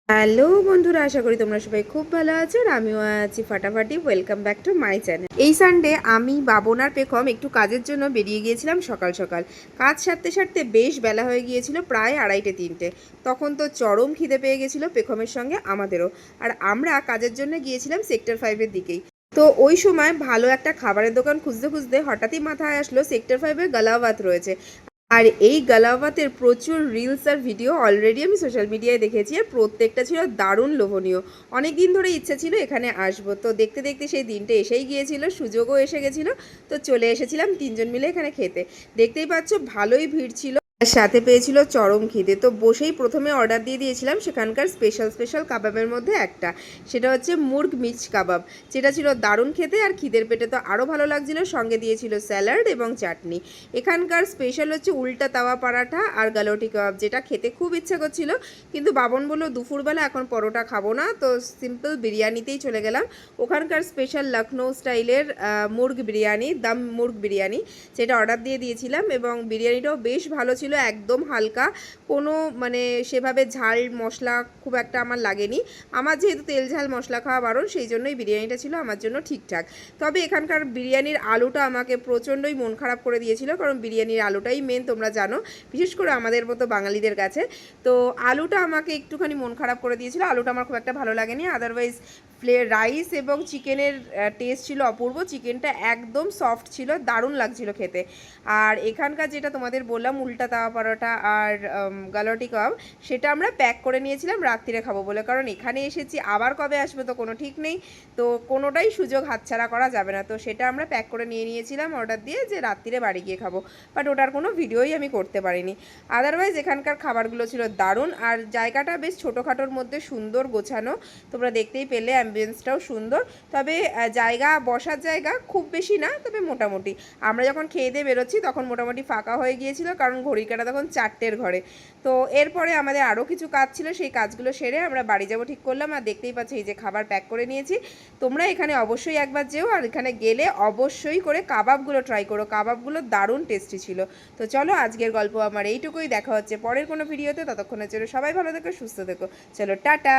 Hello বন্ধুরা, আশা করি তোমরা সবাই খুব ভালো আছো আর আমিও আছি ফাটাফাটি। Welcome back to my channel. এই সানডে আমি বাবন আর পেখম একটু কাজের জন্য বেরিয়ে গিয়েছিলাম সকাল সকাল। কাজ সারতে সারতে বেশ বেলা হয়ে গিয়েছিল, প্রায় 2:30-3টে। তখন তো চরম খিদে পেয়ে গেছিলো পেখমের সঙ্গে আমাদেরও। আর আমরা কাজের জন্য গিয়েছিলাম সেক্টর 5-এর দিকেই। তো ওই সময় ভালো একটা খাবারের দোকান খুঁজতে খুঁজতে হঠাৎই মাথায় আসলো সেক্টর 5-এ গালাওয়াত রয়েছে। আর এই গালাওয়াতের প্রচুর রিলস আর ভিডিও অলরেডি আমি সোশ্যাল মিডিয়ায় দেখেছি, আর প্রত্যেকটা ছিল দারুণ লোভনীয়। অনেক দিন ধরে ইচ্ছা ছিল এখানে আসবো, তো দেখতে দেখতে সেই দিনটা এসেই গিয়েছিল, সুযোগও এসে গেছিলো। তো চলে এসেছিলাম 3জন মিলে এখানে খেতে। দেখতেই পাচ্ছ ভালোই ভিড় ছিল, আর সাথে পেয়েছিল চরম খিদে। তো বসেই প্রথমে অর্ডার দিয়ে দিয়েছিলাম সেখানকার স্পেশাল স্পেশাল কাবাবের মধ্যে একটা, সেটা হচ্ছে মুর্গ মির্চ কাবাব, যেটা ছিল দারুণ খেতে। আর খিদের পেটে তো আরও ভালো লাগছিল, সঙ্গে দিয়েছিল স্যালাড এবং চাটনি। এখানকার স্পেশাল হচ্ছে উল্টা তাওয়া পরাঠা আর গালোটি কাবাব, যেটা খেতে খুব ইচ্ছা করছিল, কিন্তু বাবন বলল দুপুরবেলা এখন পরোটা খাবো না, তো সিম্পল বিরিয়ানিতেই চলে গেলাম। ওখানকার স্পেশাল লখনৌ স্টাইলের মুর্গ বিরিয়ানি, দম মুর্গ বিরিয়ানি, সেটা অর্ডার দিয়ে দিয়েছিলাম। এবং বিরিয়ানিটাও বেশ ভালো ছিল, একদম হালকা, কোনো মানে সেভাবে ঝাল মশলা খুব একটা আমার লাগেনি। আমার যেহেতু তেল ঝাল মশলা খাওয়া বারণ, সেই জন্যই বিরিয়ানিটা ছিল আমার জন্য ঠিকঠাক। তবে এখানকার বিরিয়ানির আলুটা আমাকে প্রচণ্ডই মন খারাপ করে দিয়েছিল, কারণ বিরিয়ানির আলুটাই মেন, তোমরা জানো, বিশেষ করে আমাদের মতো বাঙালিদের কাছে। তো আলুটা আমাকে একটুখানি মন খারাপ করে দিয়েছিল, আলুটা আমার খুব একটা ভালো লাগেনি। আদারওয়াইজ রাইস এবং চিকেনের টেস্ট ছিল অপূর্ব, চিকেনটা একদম সফট ছিল, দারুণ লাগছিল খেতে। আর এখানকার যেটা তোমাদের বললাম উল্টা তাওয়া পরোটা আর গালোটি কাবাব, সেটা আমরা প্যাক করে নিয়েছিলাম রাত্রিরে খাবো বলে, কারণ এখানে এসেছি আবার কবে আসবে তো কোনো ঠিক নেই, তো কোনোটাই সুযোগ হাতছাড়া করা যাবে না। তো সেটা আমরা প্যাক করে নিয়েছিলাম অর্ডার দিয়ে, যে রাত্রিরে বাড়ি গিয়ে খাবো। বাট ওটার কোনো ভিডিওই আমি করতে পারিনি। আদারওয়াইজ এখানকার খাবারগুলো ছিল দারুণ, আর জায়গাটা বেশ ছোটোখাটোর মধ্যে সুন্দর গোছানো, তোমরা দেখতেই পেলে, অ্যাম্বিয়েন্সটাও সুন্দর। তবে জায়গা, বসার জায়গা খুব বেশি না, তবে মোটামুটি। আমরা যখন খেয়ে দিয়ে বেরোচ্ছি তখন মোটামুটি ফাঁকা হয়ে গিয়েছিল, কারণ ঘড়ির কাঁটা তখন 4টের ঘরে। তো এরপরে আমাদের আরও কিছু কাজ ছিল, সেই কাজগুলো সেরে আমরা বাড়ি যাবো ঠিক করলাম। আর দেখতেই পাচ্ছি এই যে খাবার প্যাক করে নিয়েছি। তোমরা এখানে অবশ্যই একবার যেও, আর এখানে গেলে অবশ্যই করে কাবাবগুলো ট্রাই করো, কাবাবগুলো দারুণ টেস্টি ছিল। তো চলো, আজকের গল্প আমার এইটুকুই, দেখা হচ্ছে পরের কোনো ভিডিওতে। ততক্ষণের জন্য সবাই ভালো থেকো, সুস্থ থেকো। চলো, টাটা।